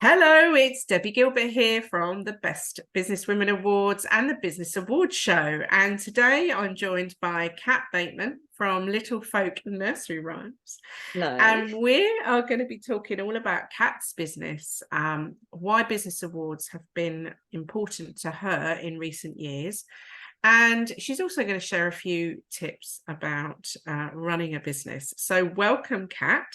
Hello, it's Debbie Gilbert here from the Best Businesswomen Awards and the Business Awards show. And today I'm joined by Cat Bateman from Little Folk Nursery Rhymes. No. And we are going to be talking all about Cat's business, why Business Awards have been important to her in recent years. And she's also going to share a few tips about running a business. So welcome, Cat.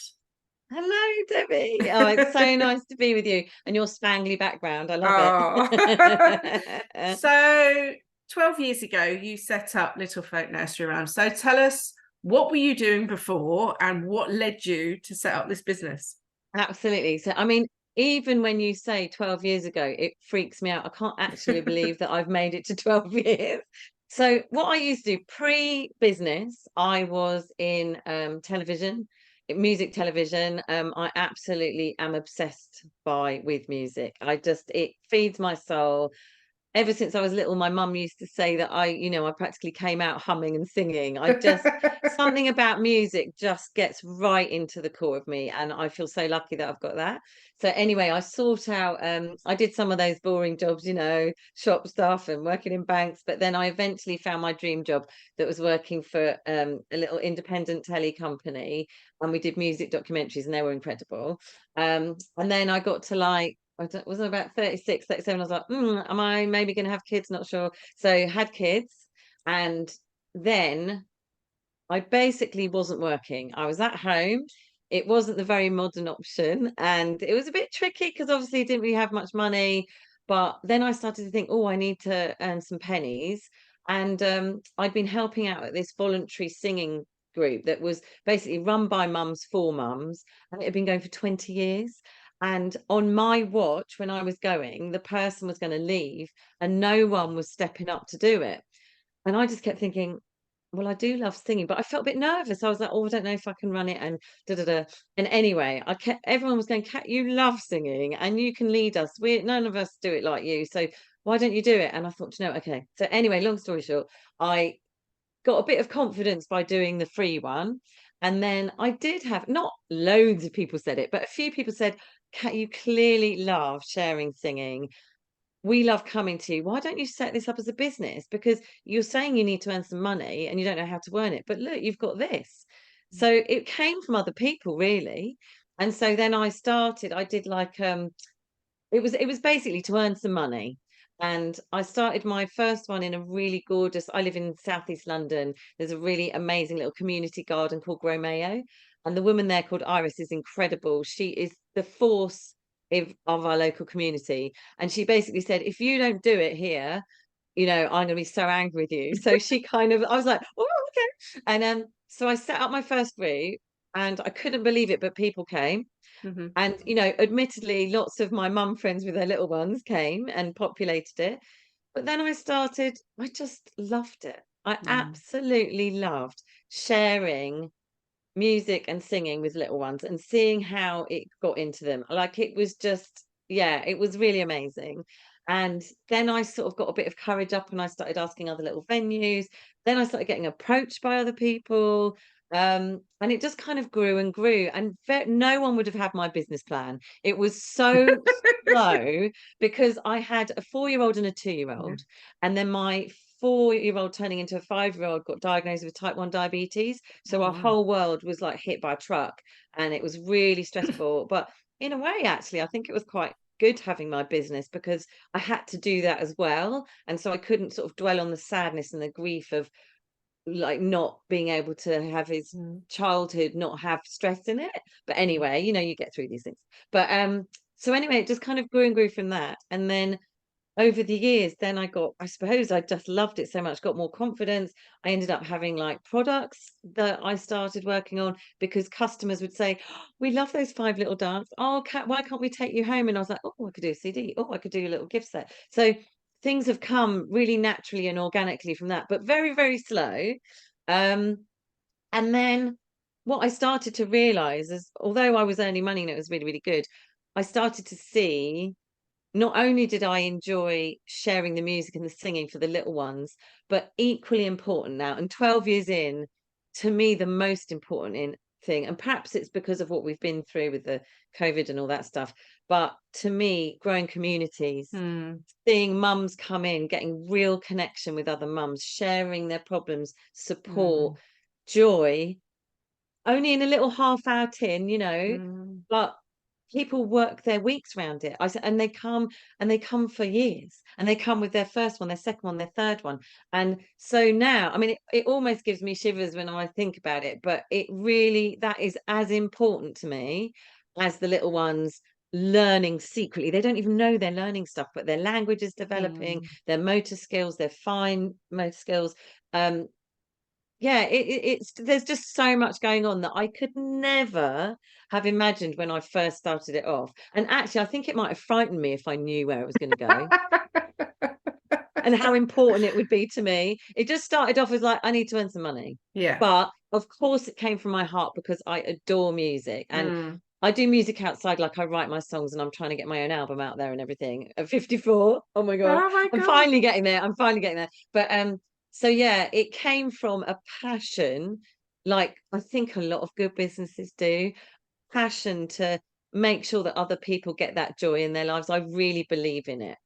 Hello, Debbie. Oh, it's so nice to be with you and your spangly background. I love it. So 12 years ago, you set up Little Folk Nursery Rhymes. So tell us, what were you doing before and what led you to set up this business? Absolutely. So, I mean, even when you say 12 years ago, it freaks me out. I can't actually believe that I've made it to 12 years. So, what I used to do pre-business, I was in television, music television. I absolutely am obsessed with music. It feeds my soul. Ever since I was little, my mum used to say that I practically came out humming and singing. Something about music just gets right into the core of me, and I feel so lucky that I've got that. So anyway, I did some of those boring jobs, shop stuff and working in banks, but then I eventually found my dream job that was working for a little independent telly company, and we did music documentaries, and they were incredible. And then I got to wasn't about 36, 37. I was like, am I maybe going to have kids? Not sure. So had kids. And then I basically wasn't working. I was at home. It wasn't the very modern option. And it was a bit tricky because obviously I didn't really have much money. But then I started to think, oh, I need to earn some pennies. And I'd been helping out at this voluntary singing group that was basically run by mums for mums. And it had been going for 20 years. And on my watch, when I was going, the person was going to leave and no one was stepping up to do it. And I just kept thinking, well, I do love singing, but I felt a bit nervous. I was like, oh, I don't know if I can run it and da da da. And anyway, everyone was going, Cat, you love singing and you can lead us. None of us do it like you. So why don't you do it? And I thought, okay. So anyway, long story short, I got a bit of confidence by doing the free one. And then I did have not loads of people said it, but a few people said, Cat, you clearly love sharing singing. We love coming to you. Why don't you set this up as a business? Because you're saying you need to earn some money and you don't know how to earn it. But look, you've got this. So it came from other people, really. And so then I did it was basically to earn some money. And I started my first one in a really gorgeous, I live in Southeast London. There's a really amazing little community garden called Grow Mayo. And the woman there called Iris is incredible. She is the force of our local community. And she basically said, if you don't do it here, I'm going to be so angry with you. So I was like, oh, okay. And so I set up my first group and I couldn't believe it, but people came. Mm-hmm. And, admittedly, lots of my mum friends with their little ones came and populated it. But then I just loved it. I absolutely loved sharing music and singing with little ones and seeing how it got into them. Like it was just, yeah, it was really amazing. And then I sort of got a bit of courage up and I started asking other little venues. Then I started getting approached by other people. And it just kind of grew and grew. And no one would have had my business plan. It was so slow because I had a 4-year-old and a 2-year-old. And then my 4-year-old turning into a 5-year-old got diagnosed with type 1 diabetes. So our whole world was like hit by a truck and it was really stressful. But in a way, actually, I think it was quite good having my business because I had to do that as well. And so I couldn't sort of dwell on the sadness and the grief of like not being able to have his childhood not have stress in it. But anyway, you get through these things. But so anyway, it just kind of grew and grew from that. And then over the years, then I suppose I just loved it so much, got more confidence. I ended up having like products that I started working on because customers would say, oh, we love those 5 little dance. Oh, Cat, why can't we take you home? And I was like, oh, I could do a CD. Oh, I could do a little gift set. So things have come really naturally and organically from that, but very, very slow. And then what I started to realize is, although I was earning money and it was really, really good, I started to see not only did I enjoy sharing the music and the singing for the little ones, but equally important now, and 12 years in, to me, the most important thing, and perhaps it's because of what we've been through with the COVID and all that stuff, but to me, growing communities, seeing mums come in, getting real connection with other mums, sharing their problems, support, joy, only in a little half-hour tin, you know, but people work their weeks around it. And they come for years, and they come with their first one, their second one, their third one. And so now, I mean, it almost gives me shivers when I think about it, but it really, that is as important to me as the little ones learning secretly. They don't even know they're learning stuff, but their language is developing, their motor skills, their fine motor skills. Yeah, it's there's just so much going on that I could never have imagined when I first started it off. And actually, I think it might have frightened me if I knew where it was going to go and how important it would be to me. It just started off as like, I need to earn some money. Yeah. But of course, it came from my heart because I adore music. And I do music outside, like I write my songs, and I'm trying to get my own album out there and everything. At 54, oh my God, Oh my I'm God. finally getting there. I'm finally getting there. But so yeah, it came from a passion, like I think a lot of good businesses do, passion to make sure that other people get that joy in their lives. I really believe in it.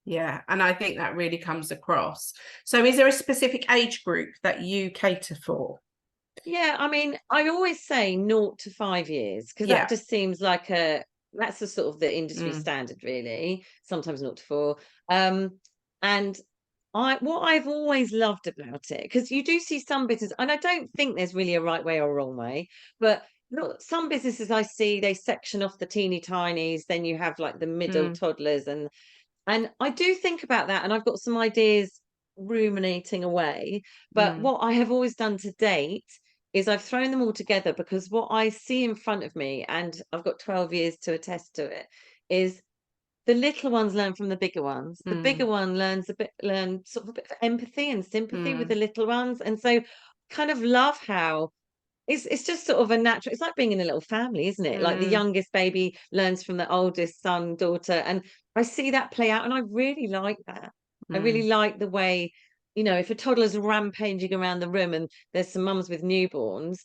Yeah, and I think that really comes across. So is there a specific age group that you cater for? Yeah, I mean, I always say 0 to 5 years, because that just seems like that's the sort of the industry standard, really. Sometimes 0 to 4. And what I've always loved about it, because you do see some business, and I don't think there's really a right way or a wrong way, but look, some businesses I see, they section off the teeny tinies, then you have like the middle toddlers, and I do think about that, and I've got some ideas ruminating away. But what I have always done to date is I've thrown them all together, because what I see in front of me, and I've got 12 years to attest to it, is the little ones learn from the bigger ones. The bigger one learn sort of a bit of empathy and sympathy with the little ones. And so kind of love how it's just sort of a natural, it's like being in a little family, isn't it? Like the youngest baby learns from the oldest son, daughter. And I see that play out, and I really like that. I really like the way, you know, if a toddler's rampaging around the room and there's some mums with newborns,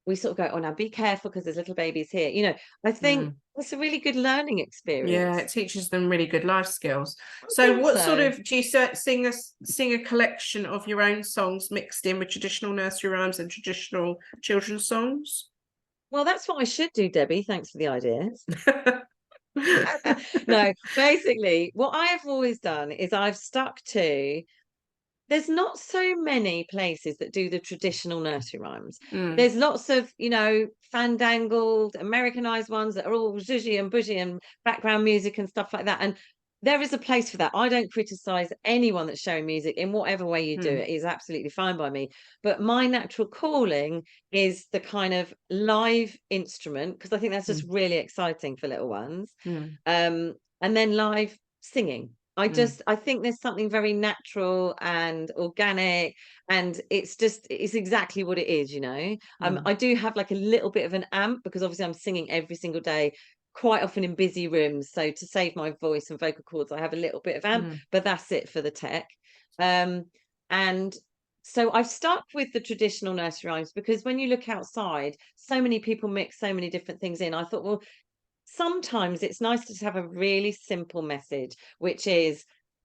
we sort of go, oh, now be careful because there's little babies here. You know, I think it's a really good learning Yeah, experience. it teaches them really good life skills. I So think what sort so. of, do you sing a collection of your own songs mixed in with traditional nursery rhymes and traditional children's songs? Well, that's what I should do, Debbie. Thanks for the ideas. No, basically, what I have always done is I've stuck to, there's not so many places that do the traditional nursery rhymes. There's lots of, you know, fandangled, Americanized ones that are all zhuzhy and bushy and background music and stuff like that. And there is a place for that. I don't criticize anyone that's showing music in whatever way you do it. It's absolutely fine by me. But my natural calling is the kind of live instrument, because I think that's just really exciting for little ones. And then live singing. I think there's something very natural and organic, and it's exactly what it is, you know. I do have like a little bit of an amp, because obviously I'm singing every single day, quite often in busy rooms. So to save my voice and vocal cords, I have a little bit of amp, but that's it for the tech. And so I've stuck with the traditional nursery rhymes, because when you look outside, so many people mix so many different things in. I thought, well, sometimes it's nice to have a really simple message, which is,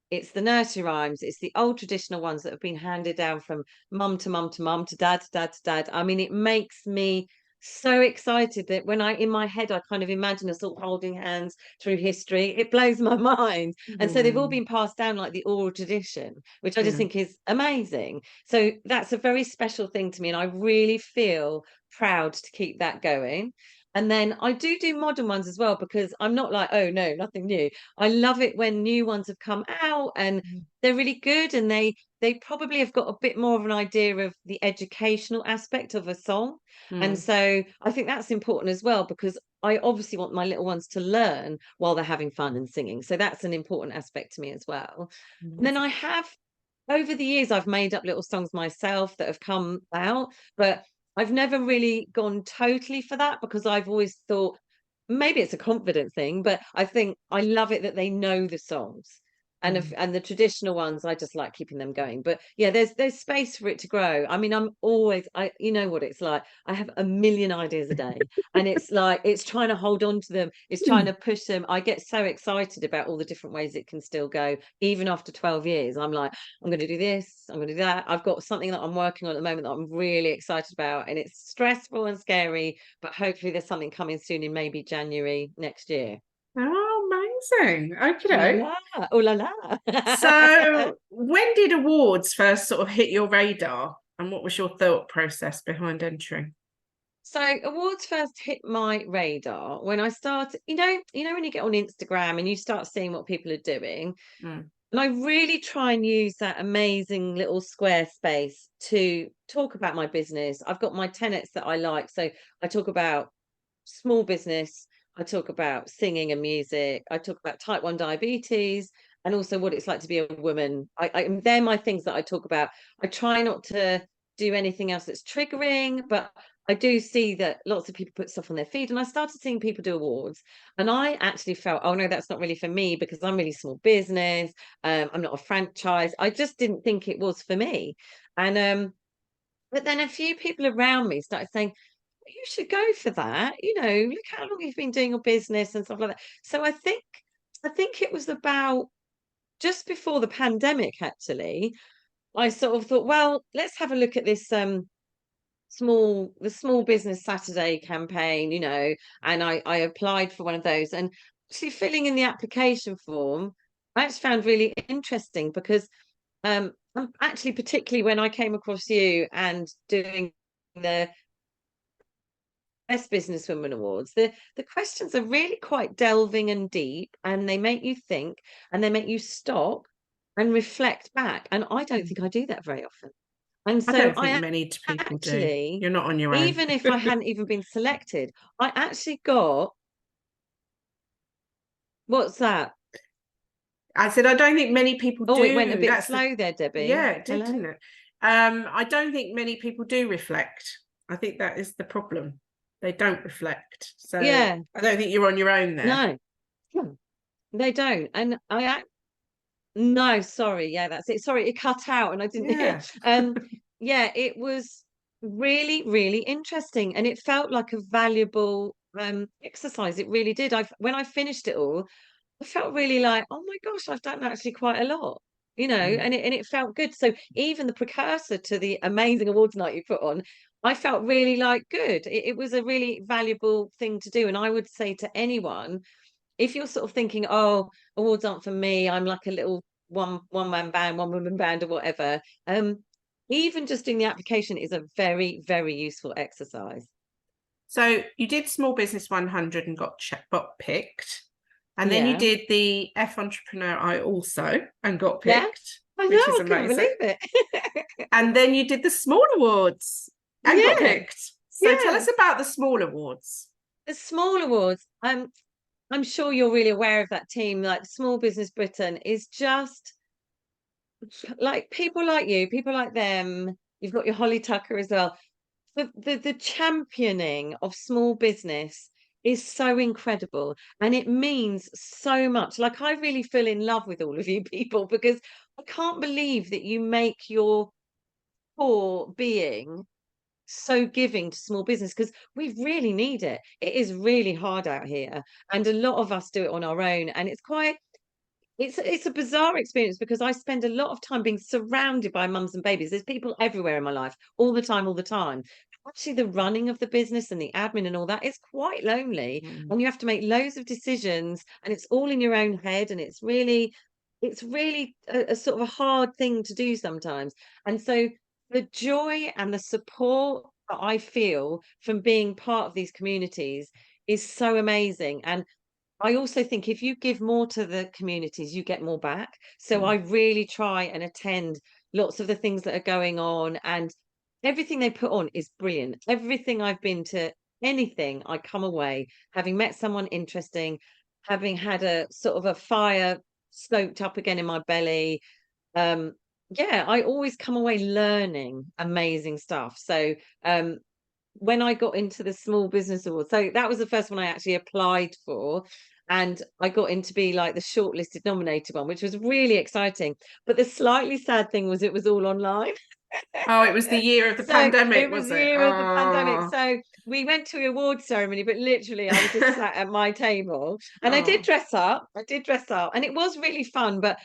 it's the nursery rhymes, it's the old traditional ones that have been handed down from mum to mum to mum to dad to dad to dad. I mean, it makes me so excited that when in my head, I kind of imagine us all holding hands through history. It blows my mind. And so they've all been passed down like the oral tradition, which I just think is amazing. So that's a very special thing to me, and I really feel proud to keep that going. And then I do modern ones as well, because I'm not like, oh no, nothing new. I love it when new ones have come out and they're really good, and they probably have got a bit more of an idea of the educational aspect of a song. And so I think that's important as well, because I obviously want my little ones to learn while they're having fun and singing. So that's an important aspect to me as well. And then I have, over the years, I've made up little songs myself that have come out, but I've never really gone totally for that, because I've always thought, maybe it's a confidence thing, but I think I love it that they know the songs. And and the traditional ones, I just like keeping them going. But yeah, there's space for it to grow. I mean, you know what it's like. I have a million ideas a day, and it's like it's trying to hold on to them. It's trying to push them. I get so excited about all the different ways it can still go, even after 12 years. I'm like, I'm going to do this. I'm going to do that. I've got something that I'm working on at the moment that I'm really excited about, and it's stressful and scary. But hopefully, there's something coming soon in maybe January next year. Oh, amazing. Ooh la Okay. la. Ooh la la. So when did awards first sort of hit your radar, and what was your thought process behind entering? So awards first hit my radar when I started, when you get on Instagram and you start seeing what people are doing. Mm. And I really try and use that amazing little square space to talk about my business. I've got my tenets that I like. So I talk about small business, I talk about singing and music, I talk about type 1 diabetes, and also what it's like to be a woman. They're my things that I talk about. I try not to do anything else that's triggering, but I do see that lots of people put stuff on their feed, and I started seeing people do awards, and I actually felt, oh no, that's not really for me because I'm really small business. I'm not a franchise. I just didn't think it was for me, and but then a few people around me started saying, you should go for that. Look how long you've been doing your business and stuff like that. So I think it was about just before the pandemic, actually. I sort of thought, well, let's have a look at this the Small Business Saturday campaign, and I applied for one of those. And actually filling in the application form, I just found really interesting because actually, particularly when I came across you and doing the Best Businesswomen Awards, the questions are really quite delving and deep, and they make you think, and they make you stop and reflect back. And I don't think I do that very often. And I so don't think I many people do. actually, You're not on your own. even if I hadn't even been selected, I actually got, what's that? I said, I don't think many people Oh, it went a do. bit That's the, slow there, Debbie. yeah, it did, Hello? didn't it? I don't think many people do reflect. I think that is the problem. They don't reflect. So Yeah, I don't think you're on your own there. no, they don't. And no, sorry. Yeah, that's it. Sorry, it cut out and I didn't hear. Yeah. Yeah, it was really, really interesting, and it felt like a valuable exercise. It really did. When I finished it all, I felt really like, oh my gosh, I've done actually quite a lot, Mm. and it felt good. So even the precursor to the amazing awards night you put on, I felt really like good. It was a really valuable thing to do. And I would say to anyone, if you're sort of thinking, oh, awards aren't for me, I'm like a little one man band, one woman band, or whatever. Even just doing the application is a very, very useful exercise. So you did Small Business 100 and got picked. And then you Yeah. did the F Entrepreneur I also and got Yeah. picked, I know, which is I couldn't amazing. believe it. And then you did the Small Awards and got Yeah. picked. So tell Yeah. us about the Small Awards. The small awards, I'm sure you're really aware of that team. Like Small Business Britain is just like people like you, people like them. You've got your Holly Tucker as well. The championing of small business is so incredible, and it means so much. Like I really feel in love with all of you people because I can't believe that you make your core being so giving to small business because we really need it. It is really hard out here, and a lot of us do it on our own, and it's a bizarre experience because I spend a lot of time being surrounded by mums and babies. There's people everywhere in my life, all the time, all the time. Actually, the running of the business and the admin and all that is quite lonely, Mm. and you have to make loads of decisions, and it's all in your own head, and it's really a sort of a hard thing to do sometimes. And so the joy and the support that I feel from being part of these communities is so amazing. And I also think if you give more to the communities, you get more back. So I Mm. really try and attend lots of the things that are going on, and everything they put on is brilliant. Everything I've been to, anything, I come away having met someone interesting, having had a sort of a fire stoked up again in my belly. Yeah, I always come away learning amazing stuff. So um when I got into the Small Business Awards, so that was the first one I actually applied for. And I got in to be like the shortlisted nominated one, which was really exciting. But the slightly sad thing was it was all online. Oh, it was the year of the So pandemic, it was was the it? year of the pandemic. Oh, So we went to the award ceremony, but literally I was just sat at my table, and I did oh, dress up. I did dress up, and it was really fun. But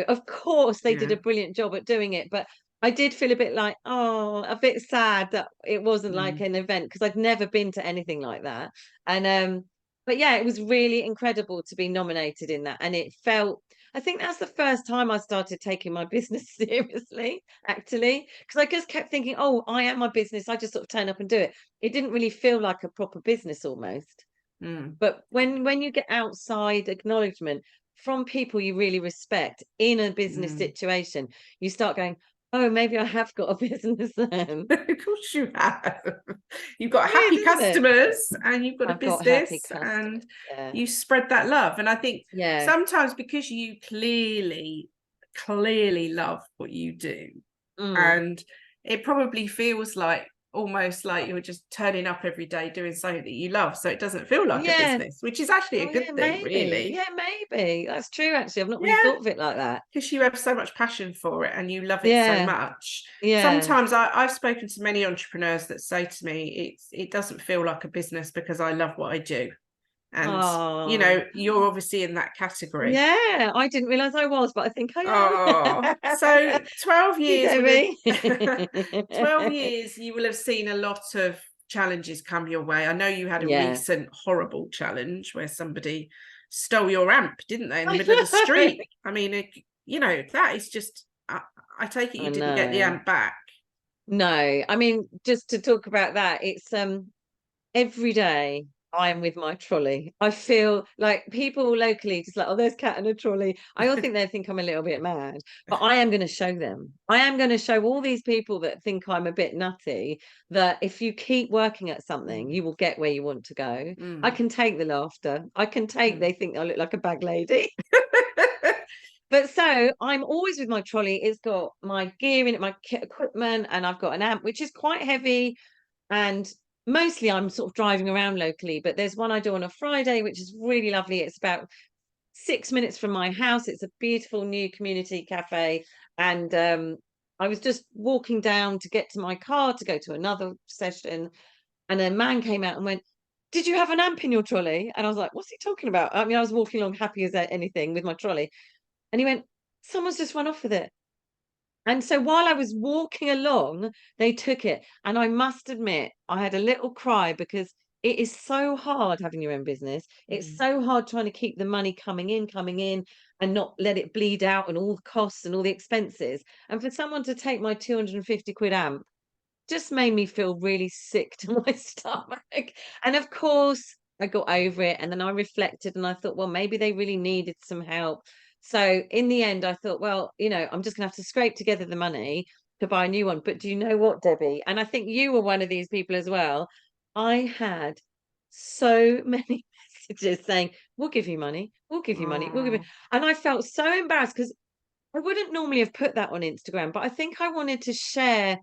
of course they did yeah. a brilliant job at doing it. But I did feel a bit like, oh, a bit sad that it wasn't like Mm, an event, because I'd never been to anything like that. And but yeah, it was really incredible to be nominated in that. And it felt, I think that's the first time I started taking my business seriously, actually, because I just kept thinking, oh, I am my business. I just sort of turn up and do it. It didn't really feel like a proper business almost. mm, But when you get outside acknowledgement from people you really respect in a business mm. situation, you start going, oh, maybe I have got a business then. Of course you have. You've got Weird, happy isn't it? customers and you've got a I've got happy business customers. and Yeah. you spread that love. And I think Yeah. sometimes because you clearly love what you do, Mm. and it probably feels like almost like you're just turning up every day doing something that you love. So it doesn't feel like a Yeah. business, which is actually a Oh, yeah, good thing, maybe. really. Yeah, maybe. That's true, actually. I've not really Yeah, thought of it like that. because you have so much passion for it and you love it so Yeah. much. Yeah. Sometimes I've spoken to many entrepreneurs that say to me, it doesn't feel like a business because I love what I do. And, Oh. you're obviously in that category. Yeah, I didn't realize I was, but I think Oh, I so am. 12 You, years would Debbie. have 12 years you will have seen a lot of challenges come your way. I know you had a Yeah. recent horrible challenge where somebody stole your amp, didn't they, in the I middle of the know. street? I mean, that is just I take it I you didn't get the know. amp back. No, I mean, just to talk about that, it's every day I am with my trolley. I feel like people locally just like, oh, there's Cat in a trolley. I all think they think I'm a little bit mad, but I am going to show them. I am going to show all these people that think I'm a bit nutty that if you keep working at something, Mm, you will get where you want to go. I mm, can take the laughter. I can take, mm. they think I look like a bag lady. But so I'm always with my trolley. It's got my gear in it, my kit equipment, and I've got an amp, which is quite heavy. And mostly I'm sort of driving around locally, but there's one I do on a Friday, which is really lovely. It's about 6 minutes from my house. It's a beautiful new community cafe. And I was just walking down to get to my car to go to another session. And a man came out and went, did you have an amp in your trolley? And I was like, what's he talking about? I mean, I was walking along happy as anything with my trolley. And he went, someone's just run off with it. And so while I was walking along, they took it. And I must admit, I had a little cry because it is so hard having your own business. It's Mm, so hard trying to keep the money coming in and not let it bleed out and all the costs and all the expenses. And for someone to take my 250 quid amp just made me feel really sick to my stomach. And of course, I got over it and then I reflected and I thought, well, maybe they really needed some help. So in the end, I thought, well, I'm just going to have to scrape together the money to buy a new one. But do you know what, Debbie? And I think you were one of these people as well. I had so many messages saying, we'll give you money, we'll give you money, we'll give you. oh, And I felt so embarrassed because I wouldn't normally have put that on Instagram, but I think I wanted to share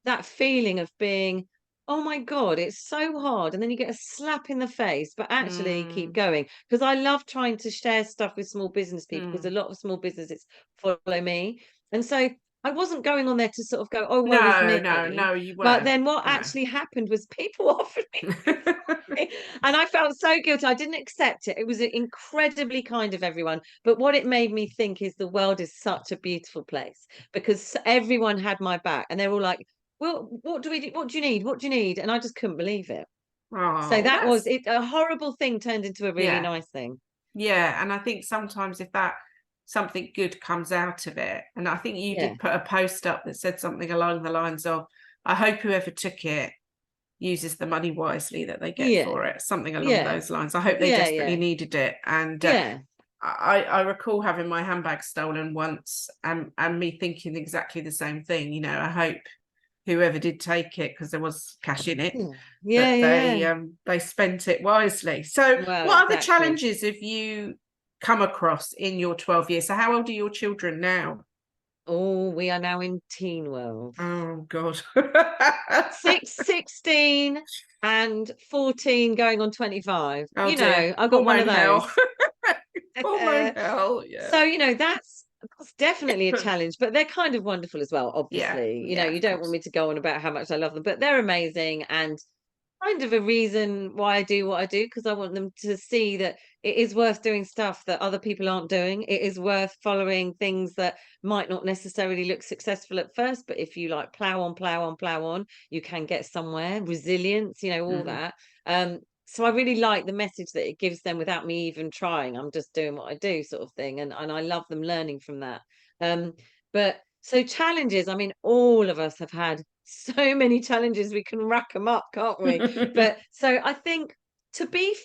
that feeling of being, oh my God, it's so hard. And then you get a slap in the face, but actually keep mm, going. Because I love trying to share stuff with small business people because a mm. lot of small businesses follow me. And so I wasn't going on there to sort of go, oh, woe is No, no, me. no, you But weren't. then what No. actually happened was people offered me money. And I felt so guilty. I didn't accept it. It was incredibly kind of everyone. But what it made me think is the world is such a beautiful place because everyone had my back and they're all like, well, what do we do? What do you need? What do you need? And I just couldn't believe it. So Oh, that was that's it. A horrible thing turned into a really yeah. nice thing. Yeah, and I think sometimes if that something good comes out of it, and I think you Yeah. did put a post up that said something along the lines of, I hope whoever took it uses the money wisely that they get Yeah. for it, something along Yeah. those lines. I hope they Yeah. desperately Yeah. needed it. And Yeah. I recall having my handbag stolen once and me thinking exactly the same thing. I hope whoever did take it, because there was cash in it, Yeah. Yeah. that Yeah. they spent it wisely. So Well, what other exactly. challenges have you come across in your 12 years? So how old are your children now? Oh, we are now in teen world. Oh God. 16 and 14 going on 25. Oh You dear. know, I've got one of Hormone those. hell. Hormone hell. Yeah. So, you know, that's definitely a challenge, but they're kind of wonderful as well, Yeah. obviously. You know, Yeah, you of don't want course. me to go on about how much I love them, but they're amazing and kind of a reason why I do what I do, because I want them to see that it is worth doing stuff that other people aren't doing. It is worth following things that might not necessarily look successful at first, but if you like plow on, plow on, plow on, you can get somewhere. Resilience, you know, all Mm. that. So I really like the message that it gives them without me even trying. I'm just doing what I do, sort of thing, and I love them learning from that. But so challenges, I mean, all of us have had so many challenges, we can rack them up, can't we? But so I think, to be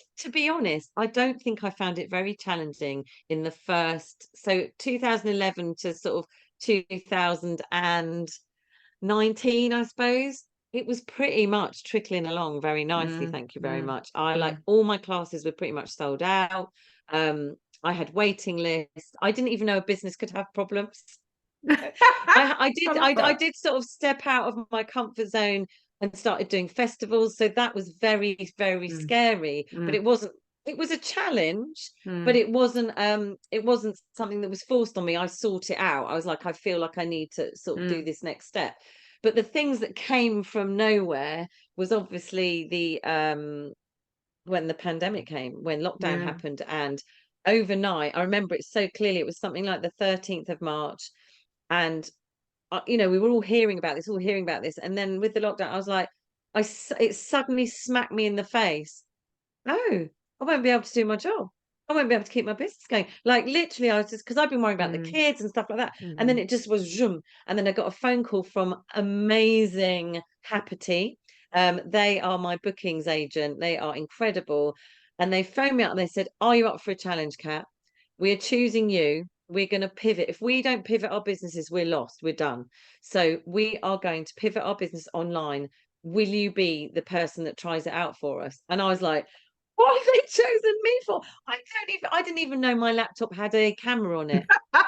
honest, I don't think I found it very challenging in the first, so 2011 to sort of 2019, I suppose. It was pretty much trickling along very nicely, Mm, thank you very mm, much. I like, mm. all my classes were pretty much sold out. I had waiting lists. I didn't even know a business could have problems. I I did love I that. did sort of step out of my comfort zone and started doing festivals. So that was very, very Mm, scary, but mm, it was a challenge, but mm, it wasn't something that was forced on me. I sought it out. I was like, I feel like I need to sort of do mm, this next step. But the things that came from nowhere was obviously the when the pandemic came, when lockdown yeah. happened, and overnight, I remember it so clearly, it was something like the 13th of March, and you know, we were all hearing about this, and then with the lockdown, I was like, it suddenly smacked me in the face. Oh, I won't be able to do my job. I won't be able to keep my business going. Like literally, I was just, because I've been worrying about the Mm, kids and stuff like that, and then mhm, it just was zoom, and then I got a phone call from amazing Happity. They are my bookings agent. They are incredible, and they phoned me up and they said, "Are you up for a challenge, Kat? We're choosing you. We're going to pivot. If we don't pivot our businesses, we're lost. We're done. So we are going to pivot our business online. Will you be the person that tries it out for us?" And I was like, what have they chosen me for? I didn't even know my laptop had a camera on it.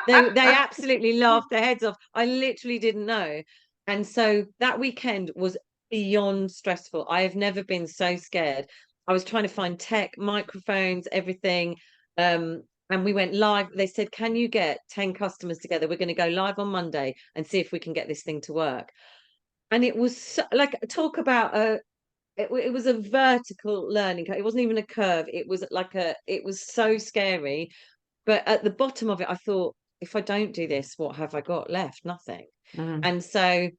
They absolutely laughed their heads off. I literally didn't know. And so that weekend was beyond stressful. I have never been so scared. I was trying to find tech, microphones, everything. And we went live. They said, "Can you get 10 customers together? We're going to go live on Monday and see if we can get this thing to work." And it was so, like, talk about it was a vertical learning curve. It wasn't even a curve. It was like it was so scary. But at the bottom of it, I thought, if I don't do this, what have I got left? Nothing. mm. And so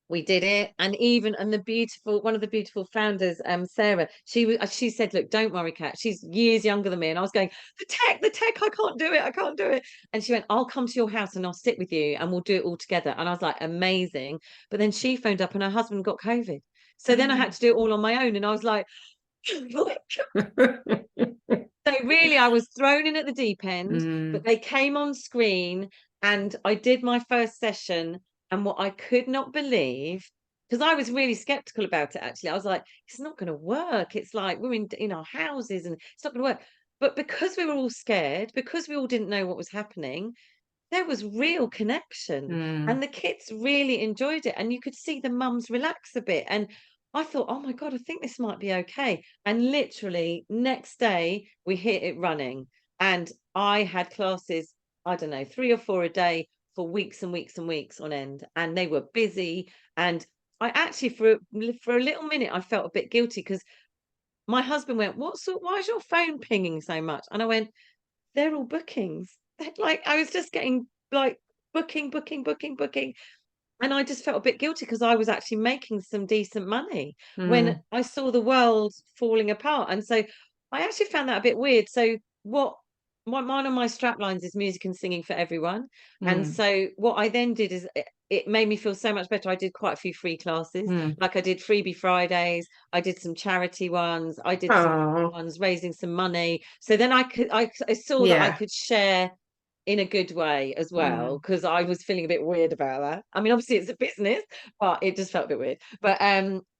we did it. And even, and the beautiful, one of the beautiful founders, Sarah, she said, "Look, don't worry, Kat." She's years younger than me. And I was going, the tech, I can't do it. I can't do it. And she went, "I'll come to your house and I'll sit with you and we'll do it all together." And I was like, amazing. But then she phoned up and her husband got COVID. So then I had to do it all on my own. And I was like, so really, I was thrown in at the deep end, but Mm, they came on screen and I did my first session. And what I could not believe, because I was really skeptical about it, actually, I was like, it's not going to work. It's like we're in our houses and it's not going to work. But because we were all scared, because we all didn't know what was happening, there was real connection mm, and the kids really enjoyed it, and you could see the mums relax a bit, and I thought, oh my god, I think this might be okay. And literally next day we hit it running, and I had classes, I don't know, 3 or 4 a day for weeks and weeks and weeks on end, and they were busy. And I actually, for a little minute, I felt a bit guilty because my husband went, why is your phone pinging so much? And I went, they're all bookings. Like, I was just getting like booking, booking, booking, booking. And I just felt a bit guilty because I was actually making some decent money when mm, I saw the world falling apart. And so I actually found that a bit weird. So one of my strap lines is music and singing for everyone. And mm, so what I then did is it made me feel so much better. I did quite a few free classes. mm. Like I did freebie Fridays, I did some charity ones, I did some Oh, ones raising some money. So then I saw that I yeah. could share in a good way as well, Mm, because I was feeling a bit weird about that. I mean, obviously it's a business, but it just felt a bit weird. But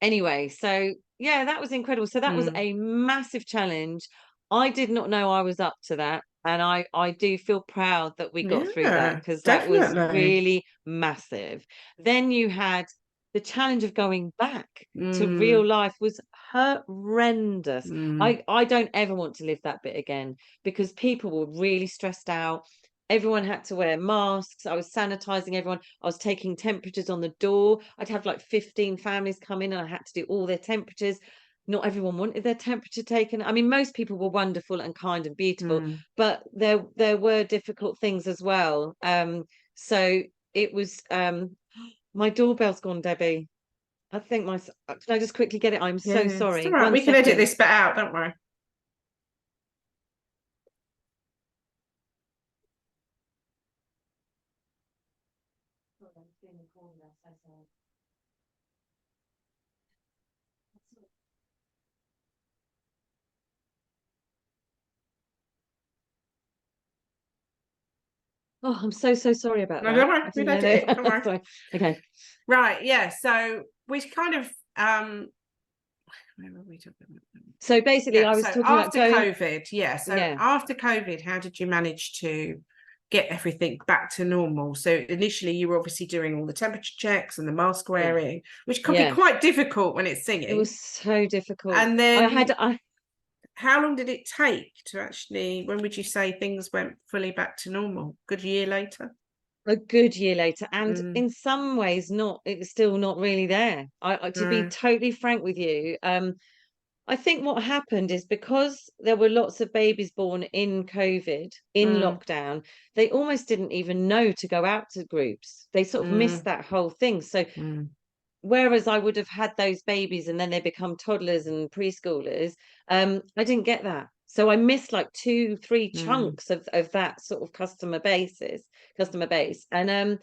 anyway, so yeah, that was incredible. So that was mm, a massive challenge. I did not know I was up to that. And I do feel proud that we got through that, Yeah, because that was definitely. really massive. Then you had the challenge of going back to Mm, real life was horrendous. mm, I don't ever want to live that bit again, because people were really stressed out. Everyone had to wear masks. I was sanitizing everyone. I was taking temperatures on the door. I'd have like 15 families come in and I had to do all their temperatures. Not everyone wanted their temperature taken. I mean, most people were wonderful and kind and beautiful, mm. but there were difficult things as well. So it was my doorbell's gone, Debbie. I think can I just quickly get it? I'm Yeah, so it's all sorry. right. One We can edit second. this bit out, don't worry. Oh, I'm so sorry about No, that. don't worry. I We'll didn't know edit it. Don't that. worry. Sorry. Okay. Right, yeah. So we kind of where were we talking about? So basically, Yeah, I was so talking about after going. COVID, yeah. So Yeah. after COVID, how did you manage to get everything back to normal? So initially you were obviously doing all the temperature checks and the mask Yeah. wearing, which can be Yeah. quite difficult when it's It singing. was so difficult. And I then had I how long did it take to actually, when would you say things went fully back to normal? Good year later? a good year later, and Mm, in some ways, not. It's still not really there. To be no. totally frank with you, I think what happened is, because there were lots of babies born in COVID, in Mm, lockdown, they almost didn't even know to go out to groups. They sort of missed mm, that whole thing. So mm, whereas I would have had those babies and then they become toddlers and preschoolers, I didn't get that. So I missed like 2, 3 mm, chunks of that sort of customer base. And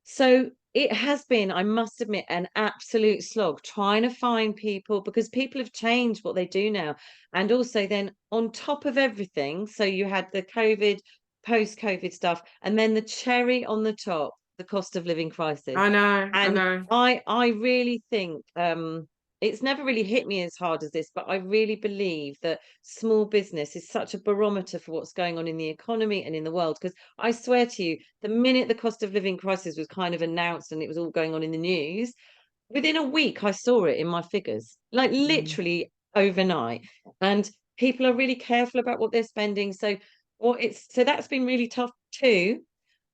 so it has been, I must admit, an absolute slog trying to find people, because people have changed what they do now. And also then on top of everything, so you had the COVID, post-COVID stuff, and then the cherry on the top, the cost of living crisis. I know, I And know. I really think it's never really hit me as hard as this, but I really believe that small business is such a barometer for what's going on in the economy and in the world. Because I swear to you, the minute the cost of living crisis was kind of announced and it was all going on in the news, within a week I saw it in my figures, like Mm, literally overnight. And people are really careful about what they're spending. So that's been really tough too.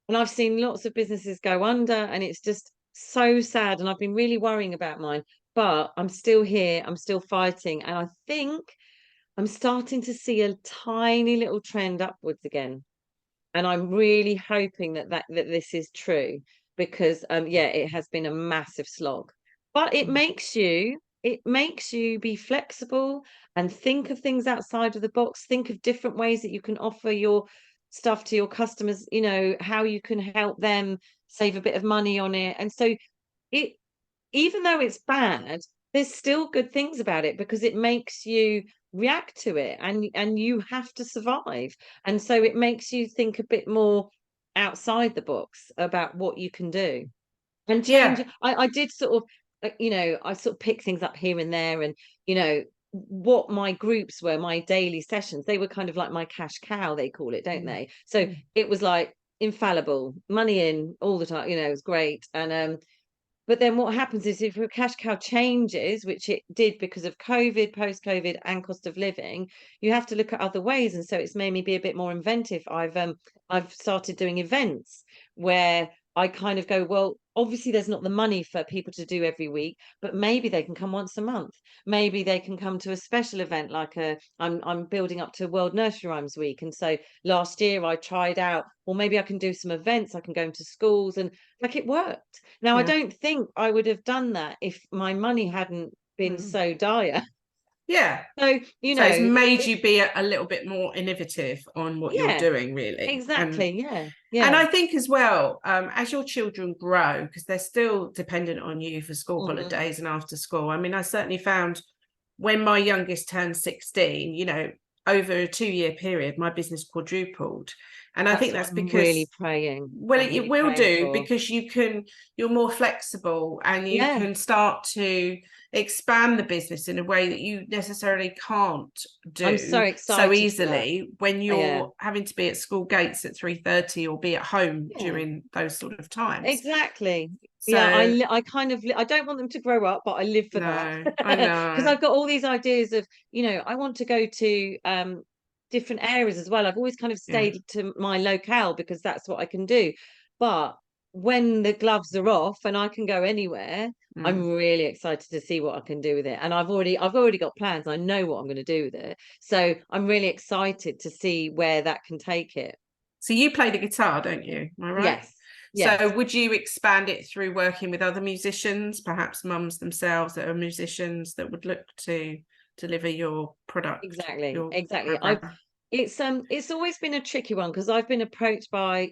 And I've seen lots of businesses go under, and it's just so sad. And I've been really worrying about mine, but I'm still here. I'm still fighting. And I think I'm starting to see a tiny little trend upwards again. And I'm really hoping that this is true, because yeah, it has been a massive slog. But mm. it makes you be flexible and think of things outside of the box, think of different ways that you can offer your stuff to your customers, how you can help them save a bit of money on it. And so it even though it's bad, there's still good things about it, because it makes you react to it, and you have to survive. And so it makes you think a bit more outside the box about what you can do and change. Yeah. I did sort of, I sort of pick things up here and there, and what my groups were, my daily sessions, they were kind of like my cash cow, they call it, don't Mm, they? So mm, it was like infallible, money in all the time, it was great. And but then what happens is, if your cash cow changes, which it did because of COVID, post-COVID, and cost of living, you have to look at other ways. And so it's made me be a bit more inventive. I've started doing events where I kind of go, well, obviously there's not the money for people to do every week, but maybe they can come once a month. Maybe they can come to a special event, like I'm building up to World Nursery Rhymes Week. And so last year I tried out, well, maybe I can do some events, I can go into schools, and like it worked. Now, I yeah. don't think I would have done that if my money hadn't been Mm. so dire. Yeah. So, So it's made you be a little bit more innovative on what you're yeah, doing, really. exactly. Yeah, And yeah. I think as well, as your children grow, because they're still dependent on you for school Mhm. holidays and after school. I mean, I certainly found when my youngest turned 16, over a 2-year period, my business quadrupled. And I think what that's I'm really because, praying. well, I'm it really will praying do, for. because you're more flexible, and you Yeah, can start to expand the business in a way that you necessarily can't I'm so do so excited for that. easily when Yeah. you're having to be at school gates at 3:30 or be at home Yeah. during those sort of times. Exactly. Yeah, So I kind of I don't want them to grow up, but I live for that. no, I Because know. I've got all these ideas of, I want to go to different areas as well. I've always kind of Yeah. stayed to my locale because that's what I can do. But when the gloves are off and I can go anywhere, Mm. I'm really excited to see what I can do with it. And I've already got plans. I know what I'm going to do with it. So I'm really excited to see where that can take it. So you play the guitar, don't you? Am I right? Yes. So Yes. would you expand it through working with other musicians, perhaps mums themselves that are musicians that would look to deliver your product, Exactly, your exactly. program? It's always been a tricky one because I've been approached by,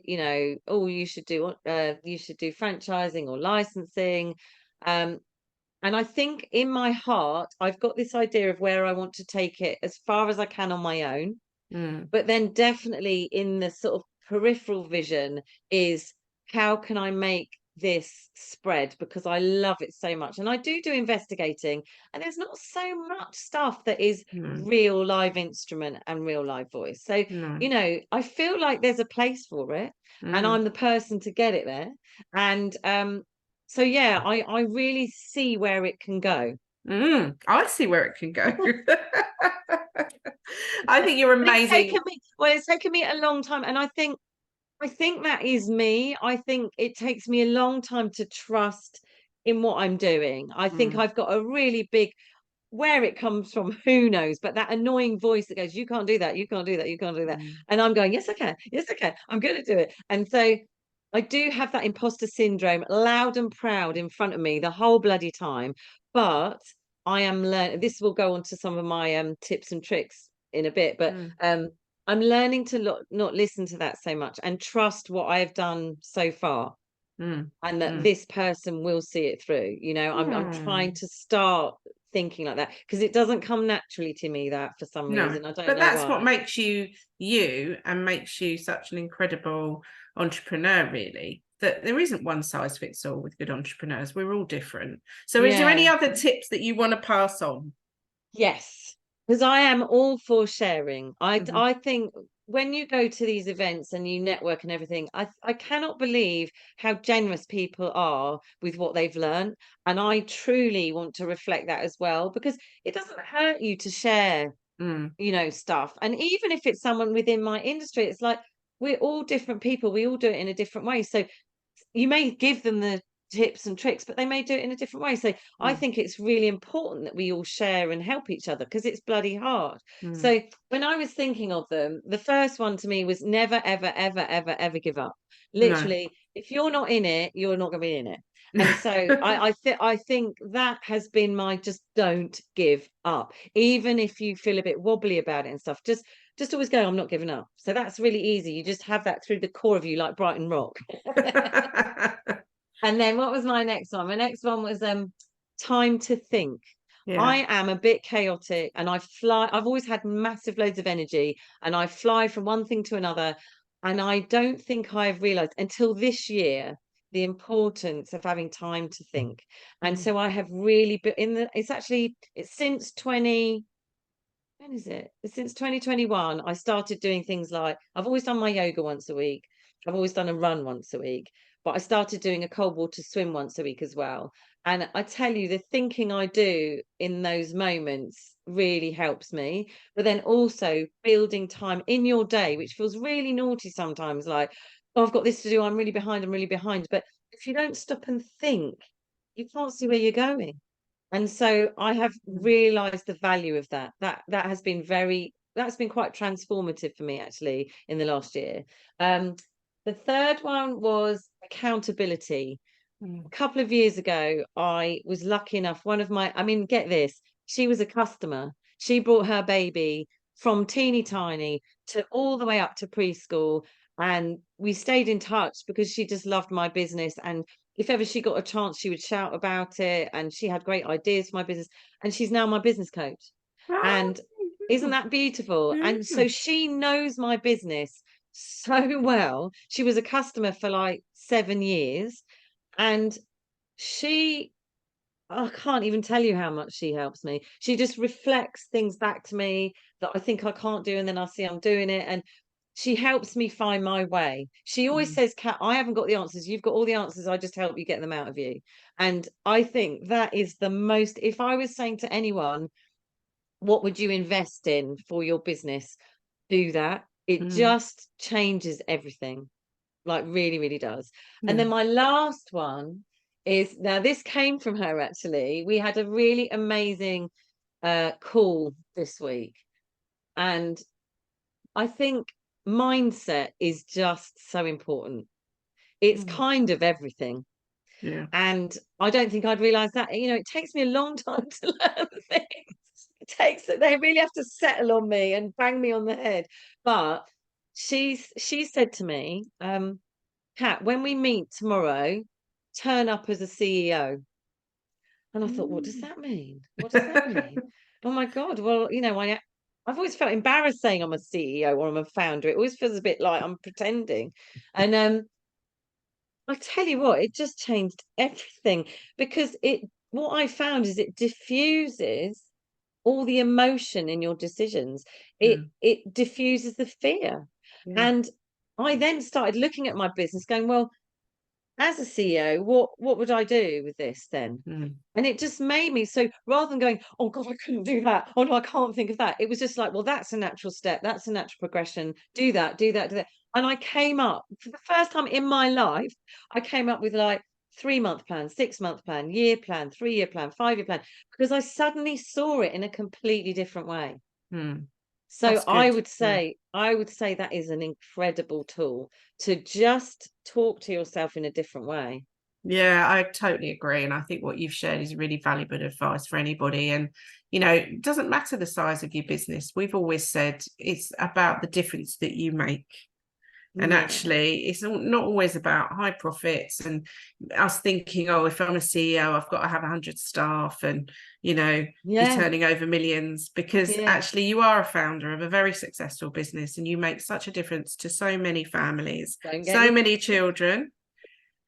oh, you should do franchising or licensing. Um, and I think in my heart, I've got this idea of where I want to take it as far as I can on my own. Mm, But then definitely in the sort of peripheral vision is how can I make this spread, because I love it so much. And I do investigating, and there's not so much stuff that is no, real live instrument and real live voice. So, no. I feel like there's a place for it, and Mm, I'm the person to get it there. And so yeah, I really see where it can go. I see where it can go. I think you're But amazing. it's taken me a long time. And I think that is me. I think it takes me a long time to trust in what I'm doing. I think Mm, I've got a really big, where it comes from, who knows, but that annoying voice that goes, you can't do that, you can't do that, you can't do that. mm, And I'm going, yes, I can. Yes, I can. I'm going to do it. And so I do have that imposter syndrome loud and proud in front of me the whole bloody time. But I am learning, this will go on to some of my tips and tricks in a bit, but mm, I'm learning to not listen to that so much and trust what I've done so far, mm, and that mm. this person will see it through. I'm Oh, trying to start thinking like that because it doesn't come naturally to me, that for some no, reason. I don't but know that's what why. makes you you and makes you such an incredible entrepreneur, really. That there isn't one size fits all with good entrepreneurs. We're all different. So, is there any Yeah. other tips that you want to pass on? Yes, because I am all for sharing. Mhm. I think when you go to these events and you network and everything, I cannot believe how generous people are with what they've learned, and I truly want to reflect that as well, because it doesn't hurt you to share, Mm, stuff. And even if it's someone within my industry, it's like we're all different people. We all do it in a different way. So you may give them the tips and tricks, but they may do it in a different way. So I mm, think it's really important that we all share and help each other because it's bloody hard. mm. So when I was thinking of them, the first one to me was never, ever, ever, ever, ever give up. No. Literally, if you're not in it, you're not going to be in it. And so I think that has been my, just don't give up, even if you feel a bit wobbly about it and stuff. Just always go, I'm not giving up. So that's really easy. You just have that through the core of you, like Brighton Rock. And then what was my next one? My next one was time to think. Yeah. I am a bit chaotic and I've always had massive loads of energy and I fly from one thing to another. And I don't think I've realized until this year the importance of having time to think. And Mm, so I have really been it's since 20, when is it? It's since 2021, I started doing things like I've always done my yoga once a week. I've always done a run once a week, but I started doing a cold water swim once a week as well. And I tell you, the thinking I do in those moments really helps me. But then also building time in your day, which feels really naughty sometimes, like, oh, I've got this to do, I'm really behind, I'm really behind. But if you don't stop and think, you can't see where you're going. And so I have mm, realized the value of that. That's been quite transformative for me actually in the last year. Um, the third one was accountability. A mm. couple of years ago, I was lucky enough, I mean, get this, she was a customer. She brought her baby from teeny tiny to all the way up to preschool. And we stayed in touch because she just loved my business. And if ever she got a chance, she would shout about it. And she had great ideas for my business. And she's now my business coach. Oh, And isn't that beautiful? And yeah. so she knows my business so well. She was a customer for like 7 years, and she I can't even tell you how much she helps me. She just reflects things back to me that I think I can't do, and then I see I'm doing it, and she helps me find my way. She always Mm, says, Kat, I haven't got the answers. You've got all the answers. I just help you get them out of you. And I think that is the most, if I was saying to anyone, what would you invest in for your business? Do that. It mm, just changes everything, like really, really does. And yeah. then my last one is, now this came from her actually. We had a really amazing call this week. And I think mindset is just so important. It's Mm, kind of everything. yeah. And I don't think I'd realized that. It takes me a long time to learn things. It takes that they really have to settle on me and bang me on the head. But she said to me, Kat, when we meet tomorrow, turn up as a CEO. And I thought, what does Mm. that mean? What does that mean? Oh my God. Well, I've always felt embarrassed saying I'm a CEO or I'm a founder. It always feels a bit like I'm pretending. And I tell you what, it just changed everything, because what I found is it diffuses all the emotion in your decisions. Yeah, It diffuses the fear. yeah. And I then started looking at my business going, well, as a CEO, what would I do with this then? Mm, And it just made me, so rather than going, oh God, I couldn't do that. Oh no, I can't think of that. It was just like, well, that's a natural step. That's a natural progression. Do that, do that, do that. And I came up for the first time in my life, I came up with like 3-month plan, 6-month plan, year plan, 3-year plan, 5-year plan, because I suddenly saw it in a completely different way. mm. So That's good. Yeah. I would say that is an incredible tool to just talk to yourself in a different way. Yeah, I totally agree. And I think what you've shared is really valuable advice for anybody. And, it doesn't matter the size of your business. We've always said it's about the difference that you make. And Yeah. actually, it's not always about high profits and us thinking, oh, if I'm a CEO, I've got to have 100 staff and, be Yeah. turning over millions, because Yeah. actually you are a founder of a very successful business and you make such a difference to so many families, Don't get so me. many children.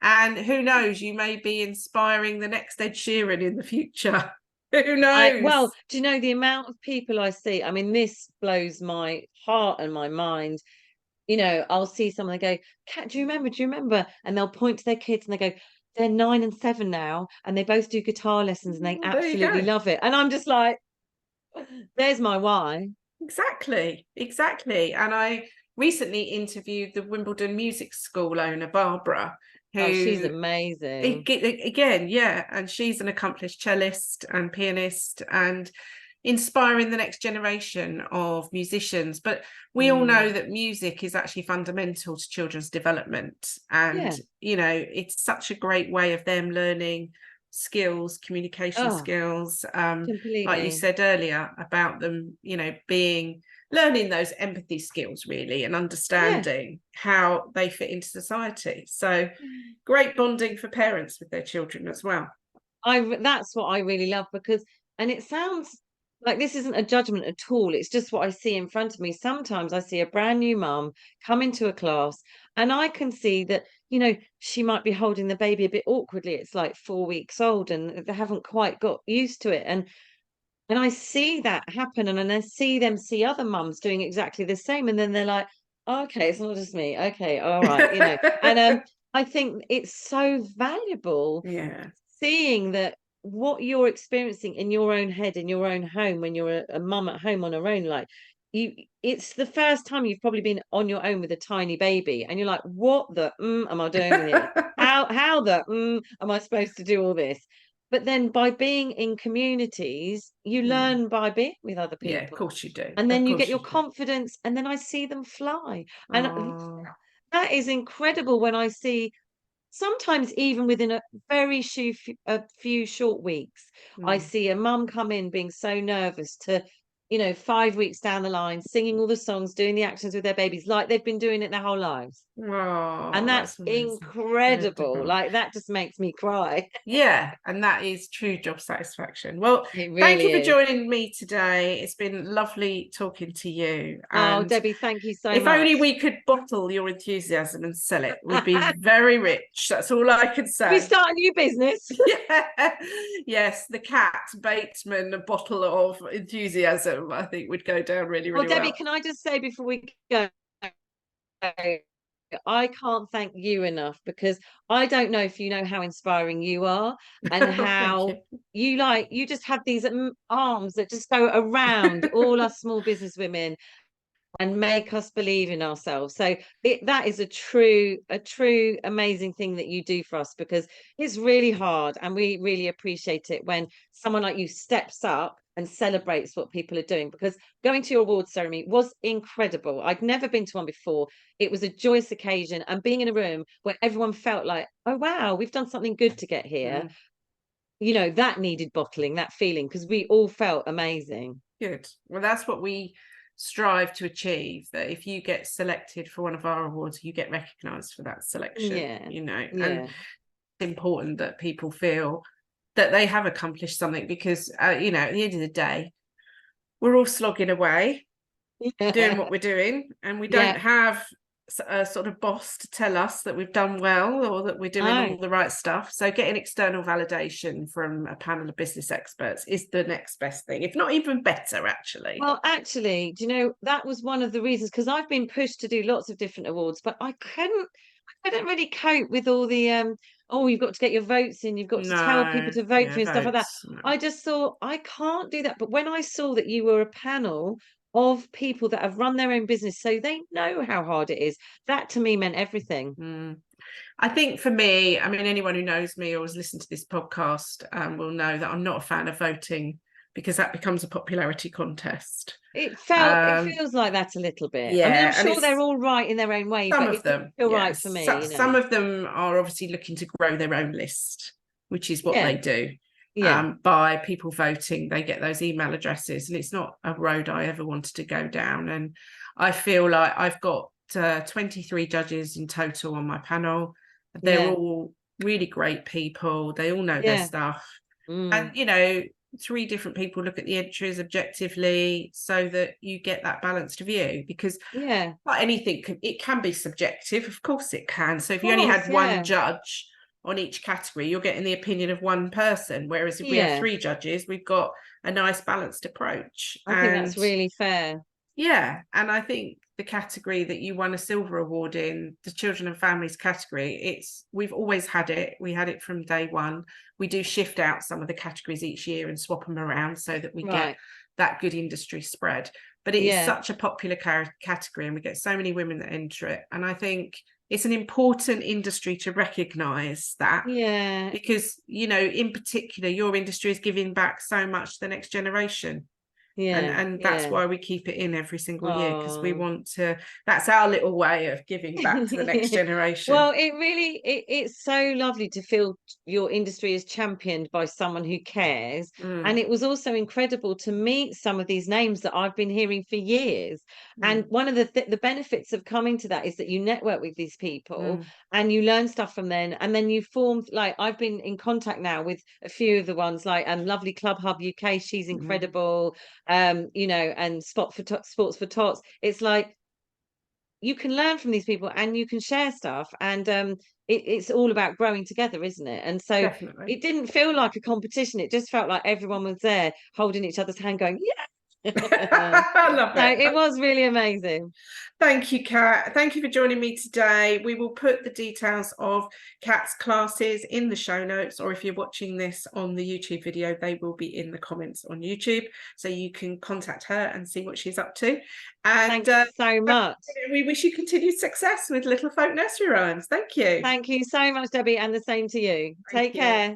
And who knows, you may be inspiring the next Ed Sheeran in the future. Who Well, knows? do you know the amount of people I see? I mean, this blows my heart and my mind. I'll see someone, they go, Kat, do you remember? Do you remember? And they'll point to their kids and they go, they're 9 and 7 now, and they both do guitar lessons and they Well, there you absolutely go. love it. And I'm just like, there's my why. Exactly, exactly. And I recently interviewed the Wimbledon Music School owner, Barbara, Oh, she's who, amazing. again, yeah, and she's an accomplished cellist and pianist and inspiring the next generation of musicians. But we all know Mm. that music is actually fundamental to children's development. And, Yeah. it's such a great way of them learning skills, communication Oh, skills, like you completely. said earlier about them, being learning those empathy skills really and Yeah. understanding how they fit into society. So great bonding for parents with their children as well. That's what I really love, because, and it sounds like this isn't a judgment at all. It's just what I see in front of me. Sometimes I see a brand new mum come into a class and I can see that, she might be holding the baby a bit awkwardly. It's like 4 weeks old and they haven't quite got used to it. And I see that happen, and then I see them see other mums doing exactly the same. And then they're like, oh, okay, it's not just me. Okay, all right. And I think it's so valuable Yeah. seeing that what you're experiencing in your own head, in your own home, when you're a mum at home on her own, like it's the first time you've probably been on your own with a tiny baby, and you're like, what the am I doing here? How the am I supposed to do all this? But then by being in communities, you Mm. learn by being with other Yeah, of people, course you do. and Of then you get course your you do. confidence, and then I see them fly. And Oh, that is incredible when I see, sometimes even within a few short weeks, I mm, see a mum come in being so nervous to you know, 5 weeks down the line, singing all the songs, doing the actions with their babies like they've been doing it their whole lives. Oh, And that's that's amazing. incredible. Incredible. Like, that just makes me cry. Yeah, and that is true job satisfaction. Well, It thank you really for is. joining me today. It's been lovely talking to you. Oh, And Debbie, thank you so if much. only we could bottle your enthusiasm and sell it, we'd be very rich. That's all I can We say. start a new business. Yeah. Yes, the Cat Bateman bottle of enthusiasm, I think, would go down really, Well, really Debbie, well. can I just say before we go, I can't thank you enough, because I don't know if you know how inspiring you are, and Thank how you. you just have these arms that just go around all us small business women and make us believe in ourselves. So that is a true amazing thing that you do for us, because it's really hard, and we really appreciate it when someone like you steps up and celebrates what people are doing. Because going to your awards ceremony was incredible. I'd never been to one before. It was a joyous occasion, and being in a room where everyone felt like, oh wow, we've done something good to get here. Mm, You know, that needed bottling, that feeling, because we all felt amazing. good. Well, that's what we strive to achieve, that if you get selected for one of our awards, you get recognized for that selection, Yeah. you know. And Yeah. it's important that people feel that they have accomplished something, because you know, at the end of the day, we're all slogging away doing what we're doing, and we don't Yeah. have a sort of boss to tell us that we've done well or that we're doing No. all the right stuff. So getting external validation from a panel of business experts is the next best thing, if not even better, actually. Well, actually, do you know, that was one of the reasons, because I've been pushed to do lots of different awards, but I couldn't really cope with all the oh, you've got to get your votes in, you've got to tell people No, to vote for yeah, you and stuff like that. votes. No. I just thought, I can't do that. But when I saw that you were a panel of people that have run their own business, so they know how hard it is, that to me meant everything. Mm. I think for me, I mean, anyone who knows me or has listened to this podcast will know that I'm not a fan of voting, because that becomes a popularity contest. It feels like that a little bit. I mean, I'm Yeah, and sure they're it's all right in their own way, some but of it didn't them, feel right for yes. me, you know. Some of them are obviously looking to grow their own list, which is what they Yeah, do. yeah, By people voting, they get those email addresses, and it's not a road I ever wanted to go down. And I feel like I've got 23 judges in total on my panel. They're yeah, all really great people. They all know their yeah. stuff. Mm, And, you know, 3 different people look at the entries objectively, so that you get that balanced view, because yeah, like anything, it can be subjective. Of course it can. So of if you only course, had one yeah, judge on each category, you're getting the opinion of one person. Whereas if we have yeah. 3 judges, we've got a nice balanced approach. I think that's And really fair. yeah, and I think the category that you won a silver award in, the children and families category, we've always had it. We had it from day one. We do shift out some of the categories each year and swap them around so that we get Right. that good industry spread. But it is Yeah, such a popular category, and we get so many women that enter it. And I think it's an important industry to recognise that, yeah, because, you know, in particular, your industry is giving back so much to the next generation. And yeah, that's yeah. why we keep it in every single year, because we Oh. want to, that's our little way of giving back to the next generation. Well, it's so lovely to feel your industry is championed by someone who cares. And Mm, it was also incredible to meet some of these names that I've been hearing for years. And mm, one of the benefits of coming to that is that you network with these people mm, and you learn stuff from them. And then you form, like, I've been in contact now with a few of the ones, like lovely Club Hub UK, she's mm. incredible. You know, and Sports for Tots. It's like, you can learn from these people and you can share stuff, and it's all about growing together, isn't it? And so Definitely. it didn't feel like a competition, it just felt like everyone was there holding each other's hand going, yeah. I love So it. it was really amazing. Thank you, Kat. Thank you for joining me today. We will put the details of Kat's classes in the show notes, or if you're watching this on the YouTube video, they will be in the comments on YouTube. So you can contact her and see what she's up to. And Thank you so much. we wish you continued success with Little Folk Nursery Rhymes. Thank you. Thank you so much, Debbie, and the same to you. Thank Take you. care.